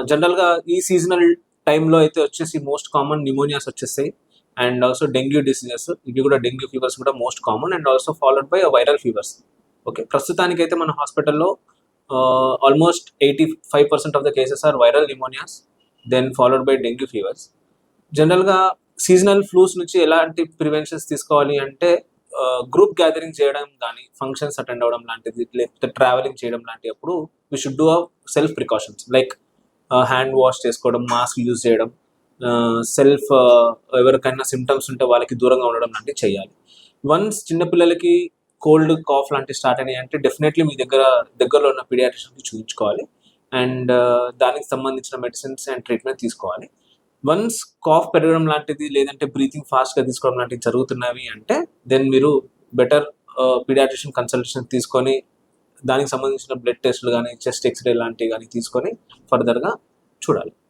జనరల్గా ఈ సీజనల్ టైంలో అయితే వచ్చేసి మోస్ట్ కామన్ న్యూమోనియాస్ వచ్చేస్తాయి అండ్ ఆల్సో డెంగ్యూ డిసీజెస్, ఇవి కూడా డెంగ్యూ ఫీవర్స్ కూడా most common and also followed by viral fevers. Okay, ప్రస్తుతానికైతే మన హాస్పిటల్లో almost 85% of the cases are viral pneumonias, then followed by dengue fevers. జనరల్గా సీజనల్ ఫ్లూస్ నుంచి ఎలాంటి ప్రివెన్షన్స్ తీసుకోవాలి అంటే గ్రూప్ గ్యాదరింగ్ చేయడం కానీ, ఫంక్షన్స్ అటెండ్ అవ్వడం లాంటిది, లేకపోతే ట్రావెలింగ్ చేయడం లాంటి అప్పుడు we should do self precautions like hand wash చేసుకోవడం, మాస్క్ యూజ్ చేయడం, సెల్ఫ్ ఎవరికైనా సిమ్టమ్స్ ఉంటే వాళ్ళకి దూరంగా ఉండడం లాంటివి చేయాలి. వన్స్ చిన్నపిల్లలకి కోల్డ్ కాఫ్ లాంటివి స్టార్ట్ అయినాయి అంటే డెఫినెట్లీ మీ దగ్గరలో ఉన్న పీడియాట్రిషియన్కి చూపించుకోవాలి అండ్ దానికి సంబంధించిన మెడిసిన్స్ అండ్ ట్రీట్మెంట్ తీసుకోవాలి. వన్స్ కాఫ్ పెరగడం లాంటిది లేదంటే బ్రీతింగ్ ఫాస్ట్గా తీసుకోవడం లాంటివి జరుగుతున్నవి అంటే దెన్ మీరు బెటర్ పీడియాట్రిషియన్ కన్సల్టేషన్ తీసుకొని దానికి సంబంధించిన బ్లడ్ టెస్ట్లు కానీ, చెస్ట్ ఎక్స్రే లాంటివి కానీ తీసుకొని ఫర్దర్గా చూడాలి.